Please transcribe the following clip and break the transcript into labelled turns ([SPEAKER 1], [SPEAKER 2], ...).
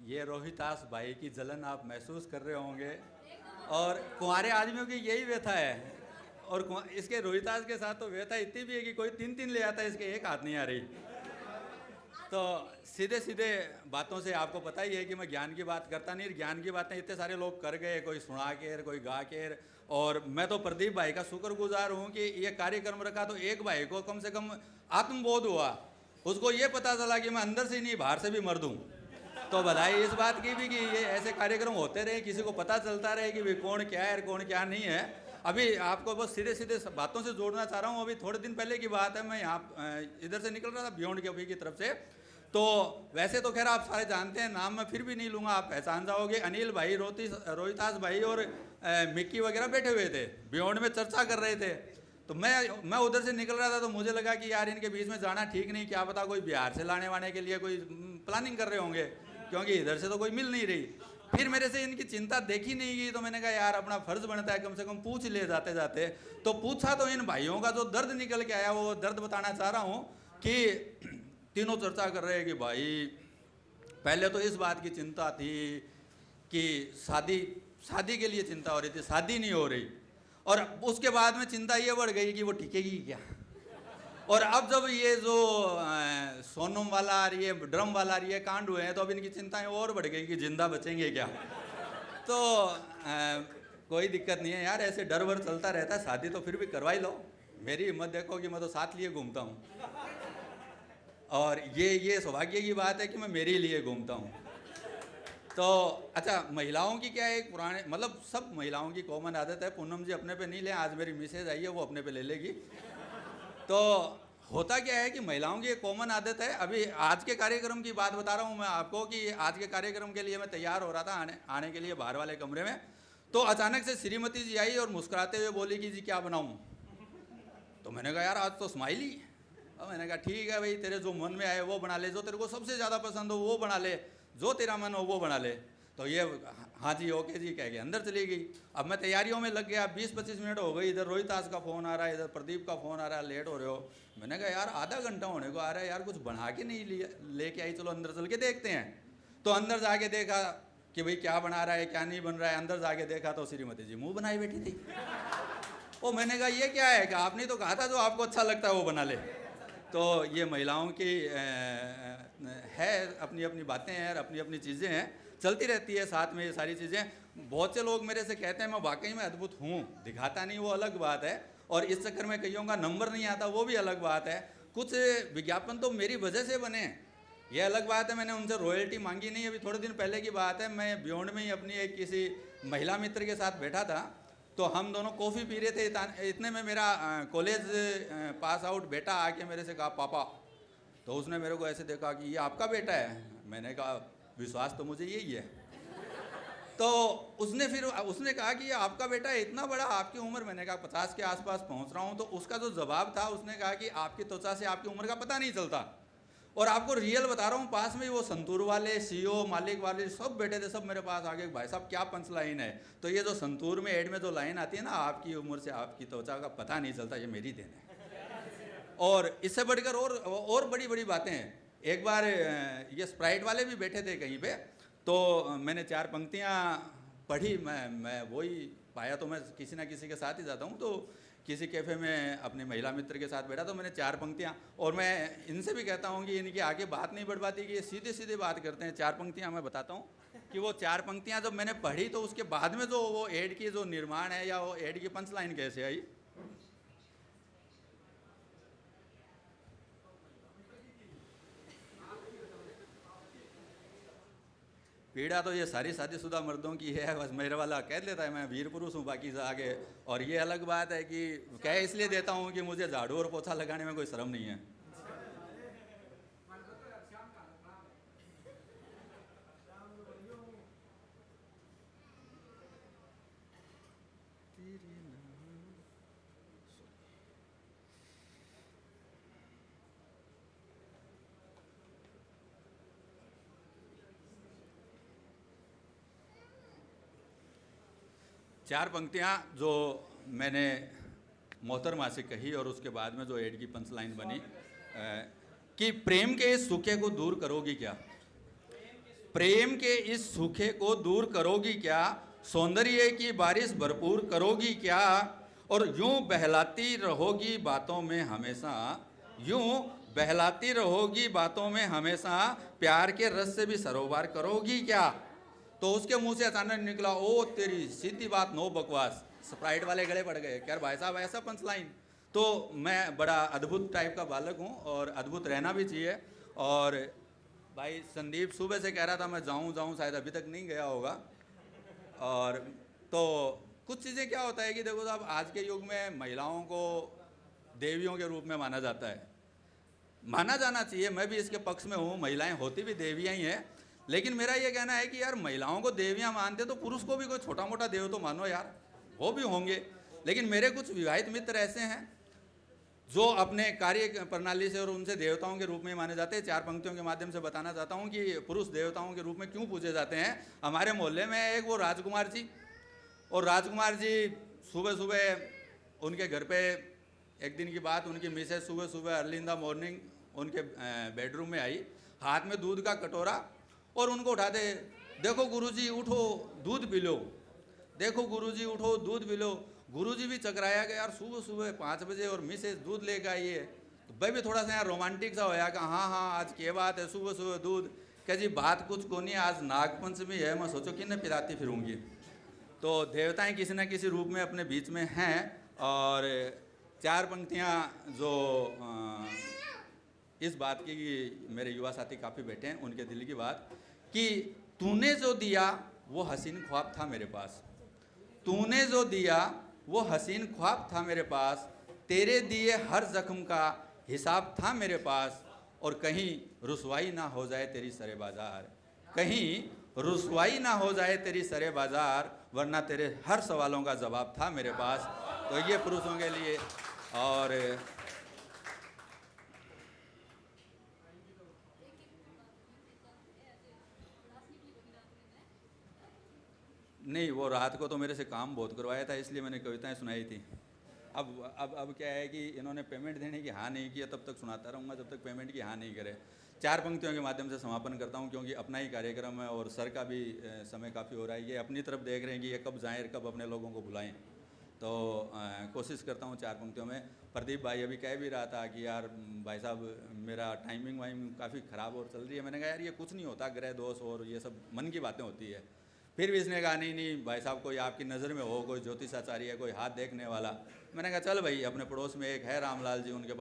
[SPEAKER 1] ये रोहितास भाई की जलन आप महसूस कर रहे होंगे, और कुंवारे आदमियों की यही व्यथा है। और इसके रोहितास के साथ तो व्यथा इतनी भी है कि कोई तीन तीन ले आता है, इसके एक हाथ नहीं आ रही। तो सीधे सीधे बातों से आपको पता ही है कि मैं ज्ञान की बात करता नहीं। ज्ञान की बातें इतने सारे लोग कर गए, कोई सुना के, कोई गा के। और मैं तो प्रदीप भाई का शुक्रगुजार हूँ कि ये कार्यक्रम रखा तो एक भाई को कम से कम आत्मबोध हुआ, उसको ये पता चला कि मैं अंदर से नहीं बाहर से भी मर दूँ। तो बधाई इस बात की भी कि ये ऐसे कार्यक्रम होते रहे, किसी को पता चलता रहे कि भाई कौन क्या है कौन क्या नहीं है। अभी आपको बस सीधे सीधे बातों से जोड़ना चाह रहा हूँ। अभी थोड़े दिन पहले की बात है, मैं यहाँ इधर से निकल रहा था बियॉन्ड के अभी की तरफ से। तो वैसे तो खैर आप सारे जानते हैं, नाम मैं फिर भी नहीं लूँगा, आप पहचान जाओगे। अनिल भाई, रोहितास भाई और मिक्की वगैरह बैठे हुए थे, बियॉन्ड में चर्चा कर रहे थे। तो मैं उधर से निकल रहा था तो मुझे लगा कि यार इनके बीच में जाना ठीक नहीं, क्या पता कोई बिहार से लाने वाने के लिए कोई प्लानिंग कर रहे होंगे, क्योंकि इधर से तो कोई मिल नहीं रही। फिर मेरे से इनकी चिंता देखी नहीं गई, तो मैंने कहा यार अपना फर्ज बनता है कम से कम पूछ ले जाते जाते। तो पूछा तो इन भाइयों का जो दर्द निकल के आया वो दर्द बताना चाह रहा हूँ कि तीनों चर्चा कर रहे हैं कि भाई पहले तो इस बात की चिंता थी कि शादी के लिए चिंता हो रही थी, शादी नहीं हो रही। और उसके बाद में चिंता ये बढ़ गई कि वो टिकेगी क्या। और अब जब ये जो सोनम वाला और ये ड्रम वाला और ये कांड हुए हैं, तो अब इनकी चिंताएं और बढ़ गई कि जिंदा बचेंगे क्या। तो कोई दिक्कत नहीं है यार, ऐसे डर वर चलता रहता है, शादी तो फिर भी करवाई लो। मेरी हिम्मत देखो कि मैं तो साथ लिए घूमता हूँ, और ये सौभाग्य की बात है कि मैं मेरे लिए घूमता हूँ। तो अच्छा, महिलाओं की क्या है, एक पुराने मतलब सब महिलाओं की कॉमन आदत है, पूनम जी अपने पे नहीं ले, आज मेरी मिसेज आई है वो अपने पे ले लेगी। तो होता क्या है कि महिलाओं की एक कॉमन आदत है। अभी आज के कार्यक्रम की बात बता रहा हूँ मैं आपको कि आज के कार्यक्रम के लिए मैं तैयार हो रहा था आने के लिए बाहर वाले कमरे में। तो अचानक से श्रीमती जी आई और मुस्कुराते हुए बोली कि जी क्या बनाऊँ। तो मैंने कहा यार आज तो स्माइली। अब मैंने कहा ठीक है भाई, तेरे जो मन में आए वो बना ले, जो तेरे को सबसे ज़्यादा पसंद हो वो बना ले, जो तेरा मन हो वो बना ले। तो ये हाँ जी ओके जी कह के अंदर चली गई। अब मैं तैयारियों में लग गया, 20-25 मिनट हो गई, इधर रोहितास का फ़ोन आ रहा है, इधर प्रदीप का फ़ोन आ रहा है, लेट हो रहे हो। मैंने कहा यार आधा घंटा होने को आ रहा है यार, कुछ बना के नहीं लेके आई, चलो अंदर चल के देखते हैं। तो अंदर जाके देखा कि भाई क्या बना रहा है क्या नहीं बन रहा है। अंदर जाके देखा तो श्रीमती जी मुँह बनाई बैठी थी। ओ मैंने कहा ये क्या है, कि आपने तो कहा था जो आपको अच्छा लगता है वो बना ले। तो ये महिलाओं की है, अपनी अपनी बातें हैं, अपनी अपनी चीज़ें हैं, चलती रहती है साथ में ये सारी चीज़ें। बहुत से लोग मेरे से कहते हैं मैं वाकई में अद्भुत हूँ, दिखाता नहीं वो अलग बात है, और इस चक्कर में कईयों का नंबर नहीं आता वो भी अलग बात है। कुछ विज्ञापन तो मेरी वजह से बने, ये अलग बात है, मैंने उनसे रॉयल्टी मांगी नहीं। अभी थोड़े दिन पहले की बात है, मैं बियॉन्ड में ही अपनी एक किसी महिला मित्र के साथ बैठा था, तो हम दोनों कॉफ़ी पी रहे थे। इतने में मेरा कॉलेज पास आउट बेटा आके मेरे से कहा पापा। तो उसने मेरे को ऐसे देखा कि ये आपका बेटा है। मैंने कहा विश्वास तो मुझे यही है। तो उसने कहा कि ये आपका बेटा है, इतना बड़ा, आपकी उम्र? मैंने कहा 50 के आसपास पहुंच रहा हूं। तो उसका जो जवाब था, उसने कहा कि आपकी त्वचा से आपकी उम्र का पता नहीं चलता। और आपको रियल बता रहा हूँ, पास में ही वो संतूर वाले सीईओ मालिक वाले सब बैठे थे, सब मेरे पास आगे भाई साहब क्या पंच लाइन है। तो ये जो संतूर में एड में जो लाइन आती है ना, आपकी उम्र से आपकी त्वचा का पता नहीं चलता, ये मेरी देन है। और इससे बढ़कर और बड़ी बड़ी बातें हैं। एक बार ये स्प्राइट वाले भी बैठे थे कहीं पे, तो मैंने 4 पंक्तियाँ पढ़ी। मैं वही पाया, तो मैं किसी ना किसी के साथ ही जाता हूँ, तो किसी कैफ़े में अपने महिला मित्र के साथ बैठा, तो मैंने 4 पंक्तियाँ, और मैं इनसे भी कहता हूँ कि इनकी आगे बात नहीं बढ़ पाती, कि ये सीधे सीधे बात करते हैं। 4 पंक्तियाँ मैं बताता हूँ कि वो 4 पंक्तियाँ जब मैंने पढ़ी, तो उसके बाद में जो वो एड की जो निर्माण है, या वो एड की पंच लाइन कैसे आई। पीड़ा तो ये सारी शादीशुदा मर्दों की है, बस मेरे वाला कह देता है मैं वीर पुरुष हूँ, बाकी से आगे। और ये अलग बात है कि कह इसलिए देता हूँ कि मुझे झाड़ू और पोछा लगाने में कोई शर्म नहीं है। चार पंक्तियाँ जो मैंने मोहतरमा से कही, और उसके बाद में जो एड की पंच लाइन बनी कि प्रेम के इस सूखे को दूर करोगी क्या। प्रेम के इस सूखे को दूर करोगी क्या, सौंदर्य की बारिश भरपूर करोगी क्या, और यूं बहलाती रहोगी बातों में हमेशा, यूं बहलाती रहोगी बातों में हमेशा, प्यार के रस से भी सरोवर करोगी क्या। तो उसके मुंह से अचानक निकला, ओ तेरी सीधी बात नो बकवास। स्प्राइट वाले गले पड़ गए, क्या भाई साहब ऐसा पंचलाइन। तो मैं बड़ा अद्भुत टाइप का बालक हूँ और अद्भुत रहना भी चाहिए। और भाई संदीप सुबह से कह रहा था मैं जाऊँ, शायद अभी तक नहीं गया होगा। और तो कुछ चीज़ें क्या होता है कि देखो साहब, आज के युग में महिलाओं को देवियों के रूप में माना जाता है, माना जाना चाहिए, मैं भी इसके पक्ष में हूँ, महिलाएं होती भी देवियाँ ही हैं। लेकिन मेरा ये कहना है कि यार महिलाओं को देवियाँ मानते तो पुरुष को भी कोई छोटा मोटा देव तो मानो यार, वो भी होंगे। लेकिन मेरे कुछ विवाहित मित्र ऐसे हैं जो अपने कार्य प्रणाली से और उनसे देवताओं के रूप में माने जाते हैं। 4 पंक्तियों के माध्यम से बताना चाहता हूँ कि पुरुष देवताओं के रूप में क्यों पूजे जाते हैं। हमारे मोहल्ले में एक वो राजकुमार जी, और राजकुमार जी सुबह सुबह उनके घर पे एक दिन की बात, उनकी मिसेस सुबह सुबह अर्ली इन द मॉर्निंग उनके बेडरूम में आई, हाथ में दूध का कटोरा, और उनको उठाते, देखो गुरुजी उठो दूध पी लो, देखो गुरुजी उठो दूध पी लो। गुरुजी भी चकराया कि यार सुबह सुबह 5 बजे और मिसेस दूध लेकर आई है। तो भाई भी थोड़ा सा यार रोमांटिक सा होया कि हाँ हाँ आज क्या बात है, सुबह सुबह दूध। क्या जी बात कुछ को नहीं, आज नागपंचमी है, मैं सोचो कि न पिलाती फिरूंगी। तो देवताएं किसी न किसी रूप में अपने बीच में हैं। और 4 पंक्तियाँ जो इस बात की कि मेरे युवा साथी काफ़ी बैठे हैं, उनके दिल की बात कि तूने जो दिया वो हसीन ख्वाब था मेरे पास, तूने जो दिया वो हसीन ख्वाब था मेरे पास, तेरे दिए हर जख्म का हिसाब था मेरे पास, और कहीं रुसवाई ना हो जाए तेरी सरे बाजार, कहीं रुसवाई ना हो जाए तेरी सरे बाजार, वरना तेरे हर सवालों का जवाब था मेरे पास। तो ये पुरुषों के लिए। और नहीं, वो रात को तो मेरे से काम बहुत करवाया था, इसलिए मैंने कविताएं सुनाई थी। अब क्या है कि इन्होंने पेमेंट देने की हाँ नहीं किया, तब तक सुनाता रहूँगा जब तक पेमेंट की हाँ नहीं करे। 4 पंक्तियों के माध्यम से समापन करता हूँ, क्योंकि अपना ही कार्यक्रम है और सर का भी समय काफ़ी हो रहा है। ये अपनी तरफ देख रहे हैं कि ये कब जाएँ, कब अपने लोगों को बुलाएं। तो कोशिश करता हूँ 4 पंक्तियों में। प्रदीप भाई अभी कह भी रहा था कि यार भाई साहब मेरा टाइमिंग वाइमिंग काफ़ी ख़राब और चल रही है। मैंने कहा यार ये कुछ नहीं होता, ग्रह दोष और ये सब मन की बातें होती है। फिर भी इसने कहा नहीं भाई साहब, कोई आपकी नज़र में हो, कोई ज्योतिषाचार्य है, कोई हाथ देखने वाला। मैंने कहा चल भाई, अपने पड़ोस में एक है रामलाल जी, उनके